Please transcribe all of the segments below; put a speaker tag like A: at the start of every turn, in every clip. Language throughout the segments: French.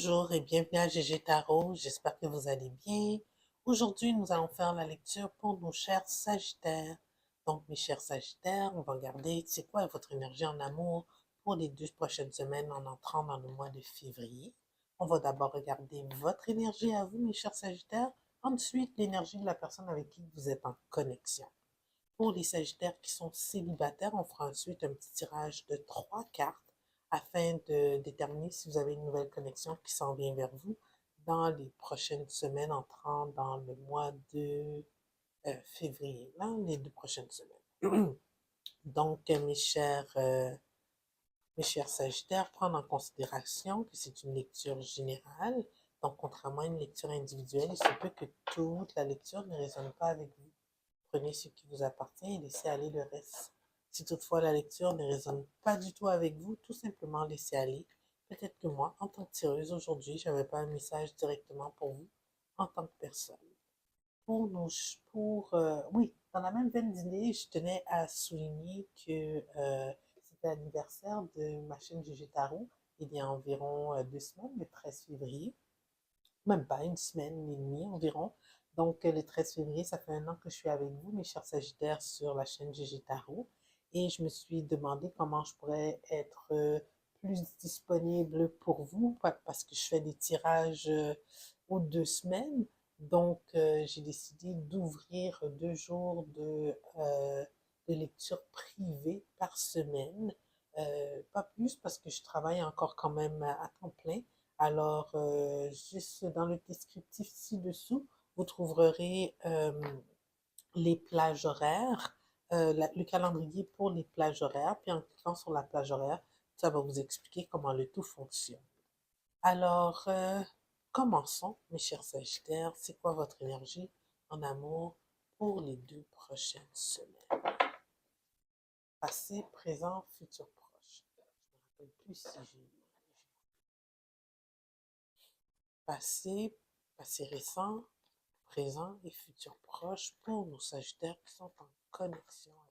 A: Bonjour et bienvenue à GG Tarot, j'espère que vous allez bien. Aujourd'hui, nous allons faire la lecture pour nos chers Sagittaires. Donc, mes chers Sagittaires, on va regarder c'est quoi votre énergie en amour pour les 2 prochaines semaines en entrant dans le mois de février. On va d'abord regarder votre énergie à vous, mes chers Sagittaires, ensuite l'énergie de la personne avec qui vous êtes en connexion. Pour les Sagittaires qui sont célibataires, on fera ensuite un petit tirage de 3 cartes afin de déterminer si vous avez une nouvelle connexion qui s'en vient vers vous dans les prochaines semaines entrant dans le mois de février, là, les 2 prochaines semaines. Donc, mes chers Sagittaires, prendre en considération que c'est une lecture générale. Donc, contrairement à une lecture individuelle, il se peut que toute la lecture ne résonne pas avec vous. Prenez ce qui vous appartient et laissez aller le reste. Si toutefois la lecture ne résonne pas du tout avec vous, tout simplement laissez aller. Peut-être que moi, en tant que tireuse aujourd'hui, je n'avais pas un message directement pour vous en tant que personne. Oui, dans la même veine d'idée, je tenais à souligner que c'était l'anniversaire de ma chaîne GG Tarot il y a environ 2 semaines, le 13 février, même pas une semaine et demie environ. Donc, le 13 février, ça fait un an que je suis avec vous, mes chers Sagittaires, sur la chaîne GG Tarot. Et je me suis demandé comment je pourrais être plus disponible pour vous, parce que je fais des tirages aux 2 semaines. Donc, j'ai décidé d'ouvrir 2 jours de lecture privée par semaine. Pas plus parce que je travaille encore quand même à temps plein. Alors, juste dans le descriptif ci-dessous, vous trouverez les plages horaires, le calendrier pour les plages horaires. Puis en cliquant sur la plage horaire, ça va vous expliquer comment le tout fonctionne. Alors, commençons, mes chers Sagittaires. C'est quoi votre énergie en amour pour les 2 prochaines semaines? Passé, présent, futur proche. Je ne me rappelle plus si j'ai passé, passé récent, présent et futur proche pour nos Sagittaires qui sont en connexion actuelle.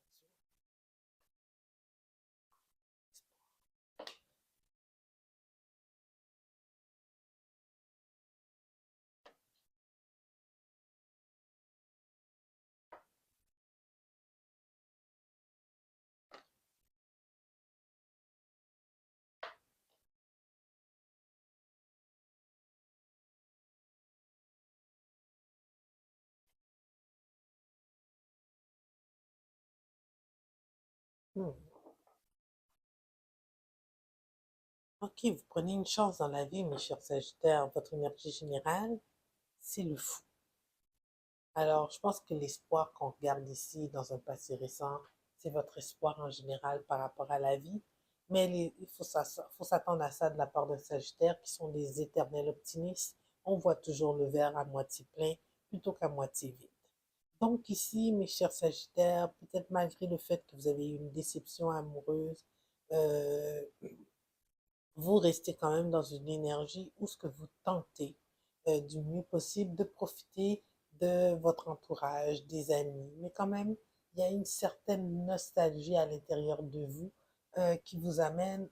A: Hmm. Ok, vous prenez une chance dans la vie, mes chers Sagittaires. Votre énergie générale, c'est le fou. Alors, je pense que l'espoir qu'on regarde ici dans un passé récent, c'est votre espoir en général par rapport à la vie. Mais il faut s'attendre à ça de la part d'un Sagittaire qui sont des éternels optimistes. On voit toujours le verre à moitié plein plutôt qu'à moitié vide. Donc ici, mes chers Sagittaires, peut-être malgré le fait que vous avez eu une déception amoureuse, euh, vous restez quand même dans une énergie où ce que vous tentez du mieux possible de profiter de votre entourage, des amis, mais quand même, il y a une certaine nostalgie à l'intérieur de vous qui vous amène,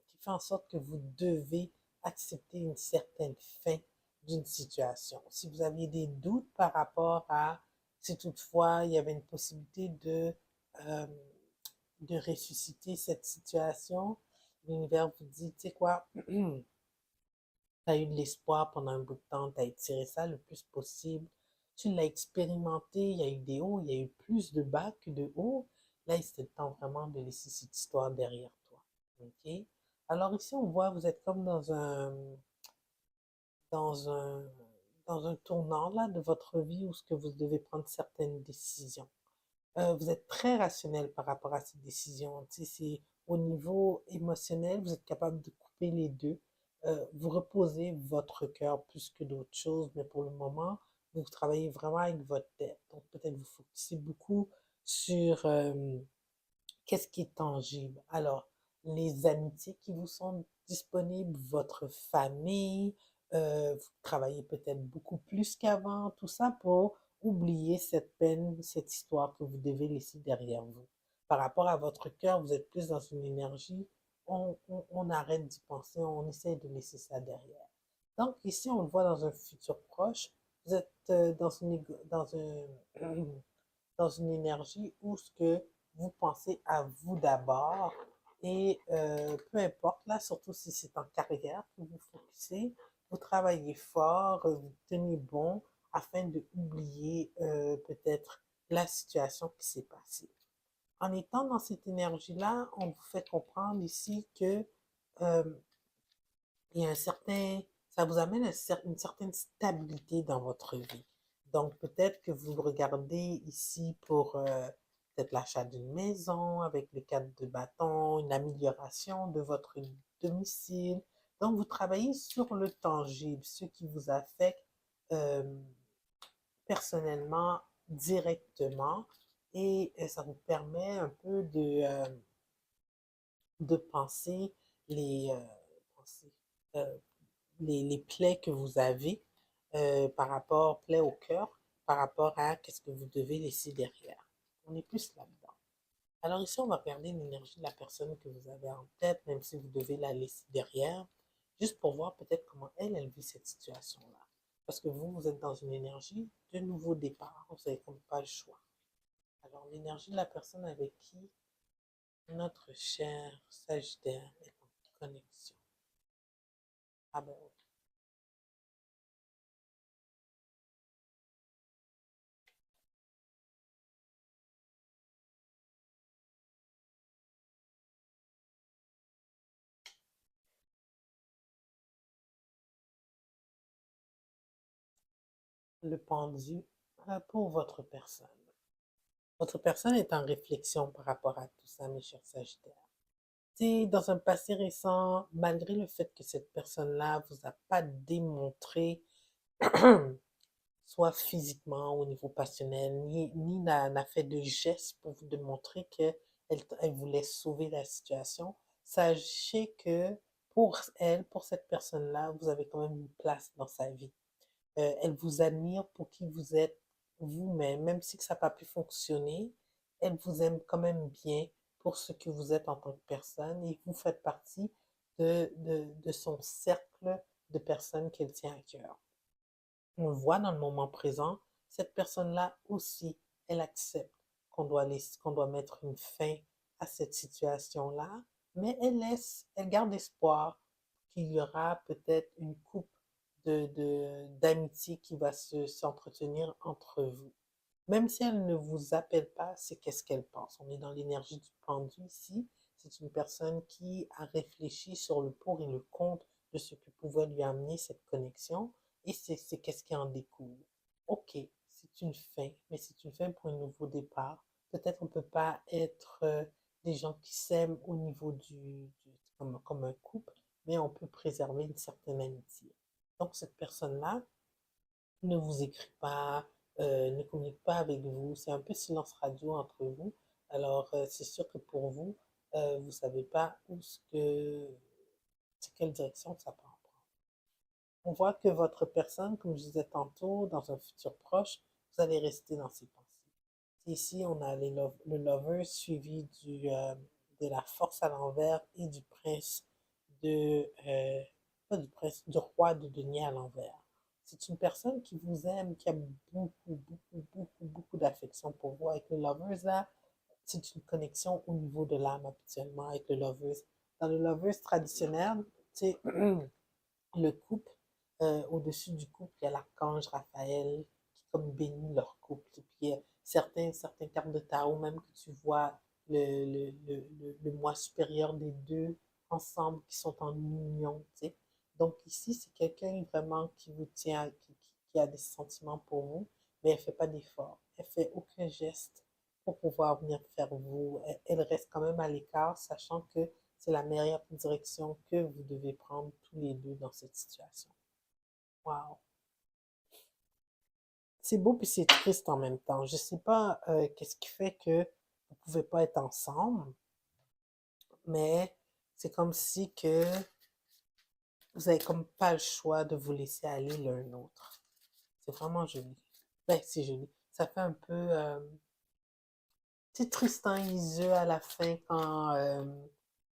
A: qui fait en sorte que vous devez accepter une certaine fin d'une situation. Si vous aviez des doutes par rapport à si toutefois il y avait une possibilité euh, de ressusciter cette situation, l'univers vous dit, tu sais quoi, tu as eu de l'espoir pendant un bout de temps, tu as étiré ça le plus possible, tu l'as expérimenté, il y a eu des hauts, il y a eu plus de bas que de hauts. Là, c'était le temps vraiment de laisser cette histoire derrière toi. OK? Alors ici, on voit, vous êtes comme dans un, dans un tournant là, de votre vie où ce que vous devez prendre certaines décisions. Vous êtes très rationnel par rapport à ces décisions. Tu sais, c'est au niveau émotionnel, vous êtes capable de couper les deux. Vous reposez votre cœur plus que d'autres choses, mais pour le moment, vous travaillez vraiment avec votre tête. Donc peut-être vous focussez beaucoup sur qu'est-ce qui est tangible. Alors, les amitiés qui vous sont disponibles, votre famille, vous travaillez peut-être beaucoup plus qu'avant, tout ça pour oublier cette peine, cette histoire que vous devez laisser derrière vous. Par rapport à votre cœur, vous êtes plus dans une énergie on arrête d'y penser, on essaie de laisser ça derrière. Donc ici, on le voit dans un futur proche, vous êtes dans une énergie où ce que vous pensez à vous d'abord et peu importe, là, surtout si c'est en carrière que vous focussez, vous travaillez fort, vous tenez bon afin de oublier peut-être la situation qui s'est passée. En étant dans cette énergie-là, on vous fait comprendre ici que euh, il y a un certain, ça vous amène une certaine stabilité dans votre vie. Donc, peut-être que vous regardez ici pour peut-être l'achat d'une maison avec le cadre de bâton, une amélioration de votre domicile. Donc, vous travaillez sur le tangible, ce qui vous affecte euh, personnellement, directement, et ça vous permet un peu de penser les, penser, euh, les plaies que vous avez par rapport, plaies au cœur, par rapport à qu'est-ce que vous devez laisser derrière. On est plus là-dedans. Alors ici, on va regarder l'énergie de la personne que vous avez en tête, même si vous devez la laisser derrière, juste pour voir peut-être comment elle vit cette situation-là. Parce que vous, vous êtes dans une énergie de nouveau départ. Vous n'avez comme pas le choix. Alors, l'énergie de la personne avec qui notre cher Sagittaire est en connexion. Ah ben, le pendu pour votre personne. Votre personne est en réflexion par rapport à tout ça, mes chers Sagittaires. Si dans un passé récent, malgré le fait que cette personne-là vous a pas démontré, soit physiquement au niveau passionnel, ni n'a fait de gestes pour vous démontrer qu'elle elle voulait sauver la situation, sachez que pour elle, pour cette personne-là, vous avez quand même une place dans sa vie. Elle vous admire pour qui vous êtes vous-même, même si que ça n'a pas pu fonctionner. Elle vous aime quand même bien pour ce que vous êtes en tant que personne et vous faites partie de son cercle de personnes qu'elle tient à cœur. On le voit dans le moment présent, cette personne-là aussi, elle accepte qu'on doit mettre une fin à cette situation-là, mais elle garde espoir qu'il y aura peut-être une coupe d'amitié qui va s'entretenir entre vous. Même si elle ne vous appelle pas, c'est qu'est-ce qu'elle pense. On est dans l'énergie du pendu ici. C'est une personne qui a réfléchi sur le pour et le contre de ce que pouvait lui amener cette connexion et c'est qu'est-ce qui en découle. Ok, c'est une fin, mais c'est une fin pour un nouveau départ. Peut-être on ne peut pas être des gens qui s'aiment au niveau comme un couple, mais on peut préserver une certaine amitié. Donc cette personne-là, ne vous écrit pas, ne communique pas avec vous. C'est un peu silence radio entre vous. Alors, c'est sûr que pour vous, vous ne savez pas c'est quelle direction ça prend. On voit que votre personne, comme je disais tantôt, dans un futur proche, vous allez rester dans ses pensées. Ici, on a le lover suivi de la force à l'envers et du prince pas du prince, du roi de denier à l'envers. C'est une personne qui vous aime, qui a beaucoup d'affection pour vous. Avec le lovers, là, c'est une connexion au niveau de l'âme habituellement avec le lovers. Dans le lovers traditionnel, tu sais, le couple, au-dessus du couple, il y a l'archange Raphaël qui comme bénit leur couple. Et puis il y a certains cartes de tarot même que tu vois le moi supérieur des deux ensemble qui sont en union, tu sais. Donc ici, c'est quelqu'un vraiment qui vous tient, qui a des sentiments pour vous, mais elle ne fait pas d'effort. Elle ne fait aucun geste pour pouvoir venir faire vous. Elle reste quand même à l'écart, sachant que c'est la meilleure direction que vous devez prendre tous les deux dans cette situation. Wow. C'est beau puis c'est triste en même temps. Je sais pas qu'est-ce qui fait que vous pouvez pas être ensemble, mais c'est comme si que vous avez comme pas le choix de vous laisser aller l'un l'autre. C'est vraiment joli. Ben, c'est joli. Ça fait un peu c'est Tristan Iseux à la fin quand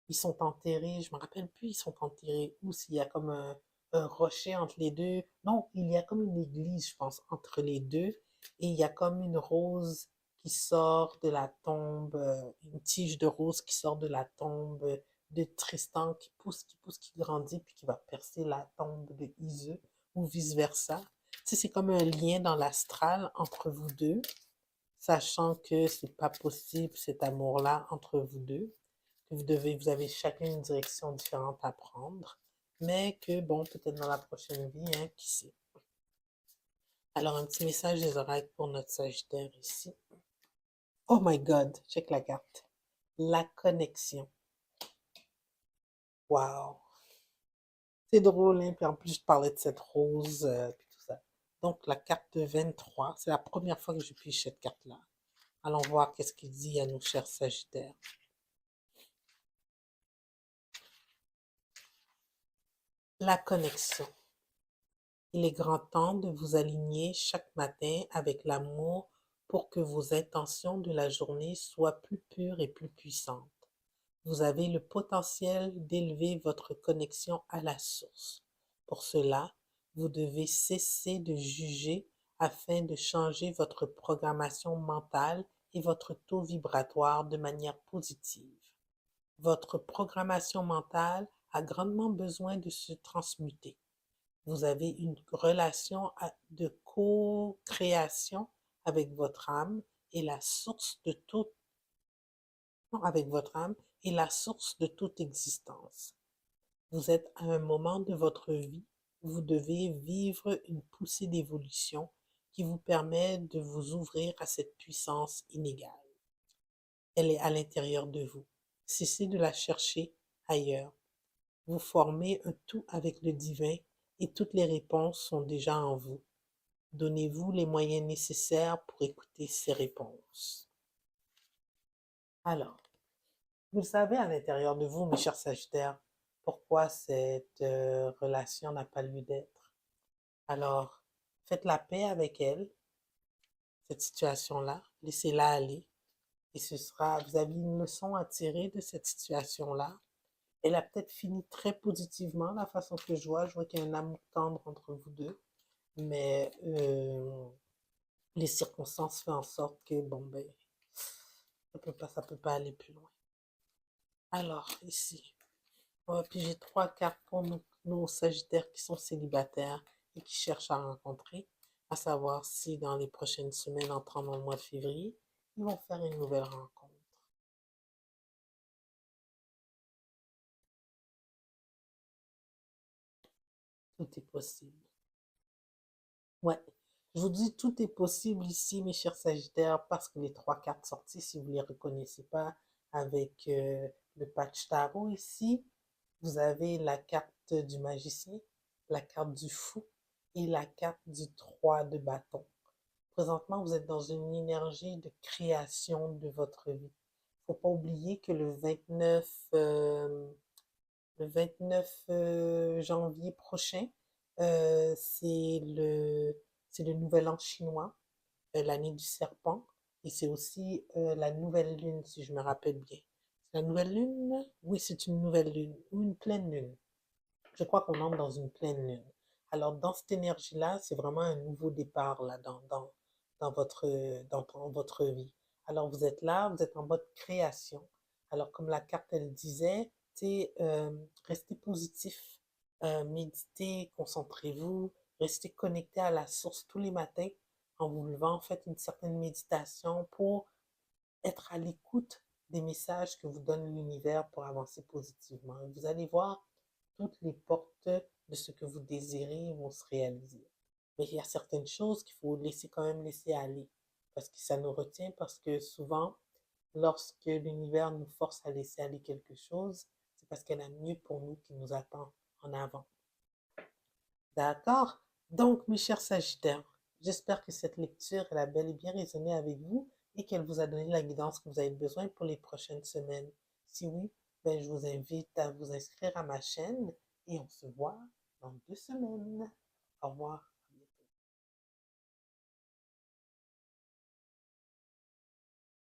A: Ils sont enterrés, je me rappelle plus, ils sont enterrés où, s'il y a comme un rocher entre les deux. Non, il y a comme une église, je pense, entre les deux. Et il y a comme une rose qui sort de la tombe, une tige de rose qui sort de la tombe de Tristan, qui pousse, qui grandit, puis qui va percer la tombe de Iseux, ou vice-versa. Tu sais, c'est comme un lien dans l'astral entre vous deux, sachant que c'est pas possible cet amour-là entre vous deux, que vous avez chacun une direction différente à prendre, mais que bon, peut-être dans la prochaine vie, hein, qui sait. Alors, un petit message des oreilles pour notre Sagittaire ici. Oh my God, check la carte. La connexion. Wow. C'est drôle, hein? Puis en plus, je parlais de cette rose, puis tout ça. Donc, la carte 23, c'est la première fois que je pige cette carte-là. Allons voir qu'est-ce qu'il dit à nos chers Sagittaires. La connexion. Il est grand temps de vous aligner chaque matin avec l'amour pour que vos intentions de la journée soient plus pures et plus puissantes. Vous avez le potentiel d'élever votre connexion à la source. Pour cela, vous devez cesser de juger afin de changer votre programmation mentale et votre taux vibratoire de manière positive. Votre programmation mentale a grandement besoin de se transmuter. Vous avez une relation de co-création avec votre âme et la source de toute avec votre âme et la source de toute existence. Vous êtes à un moment de votre vie où vous devez vivre une poussée d'évolution qui vous permet de vous ouvrir à cette puissance inégale. Elle est à l'intérieur de vous. Cessez de la chercher ailleurs. Vous formez un tout avec le divin et toutes les réponses sont déjà en vous. Donnez-vous les moyens nécessaires pour écouter ces réponses. Alors, vous le savez à l'intérieur de vous, mes chers Sagittaires, pourquoi cette relation n'a pas lieu d'être. Alors, faites la paix avec elle, cette situation-là, laissez-la aller, et vous avez une leçon à tirer de cette situation-là. Elle a peut-être fini très positivement, la façon que je vois qu'il y a un amour tendre entre vous deux, mais les circonstances font en sorte que, bon, ben, ça peut pas aller plus loin. Alors, ici, puis j'ai trois cartes pour nos Sagittaires qui sont célibataires et qui cherchent à rencontrer, à savoir si dans les prochaines semaines, entrant dans le mois de février, ils vont faire une nouvelle rencontre. Tout est possible. Ouais. Je vous dis, tout est possible ici, mes chers Sagittaires, parce que les trois cartes sorties, si vous ne les reconnaissez pas avec le patch tarot ici, vous avez la carte du magicien, la carte du fou et la carte du 3 de bâton. Présentement, vous êtes dans une énergie de création de votre vie. Faut pas oublier que le 29 janvier prochain, c'est le nouvel an chinois, l'année du serpent, et c'est aussi la nouvelle lune, si je me rappelle bien. C'est la nouvelle lune? Oui, c'est une nouvelle lune, ou une pleine lune. Je crois qu'on entre dans une pleine lune. Alors, dans cette énergie-là, c'est vraiment un nouveau départ là, dans votre vie. Alors, vous êtes là, vous êtes en mode création. Alors, comme la carte, elle disait, restez positif, méditez, concentrez-vous, restez connecté à la source tous les matins en vous levant, faites une certaine méditation pour être à l'écoute des messages que vous donne l'univers pour avancer positivement. Et vous allez voir, toutes les portes de ce que vous désirez vont se réaliser. Mais il y a certaines choses qu'il faut laisser quand même laisser aller, parce que ça nous retient, parce que souvent, lorsque l'univers nous force à laisser aller quelque chose, c'est parce qu'elle a mieux pour nous qui nous attend en avant. D'accord? Donc, mes chers Sagittaires, j'espère que cette lecture, elle a bel et bien résonné avec vous et qu'elle vous a donné la guidance que vous avez besoin pour les prochaines semaines. Si oui, ben, je vous invite à vous inscrire à ma chaîne et on se voit dans 2 semaines. Au revoir.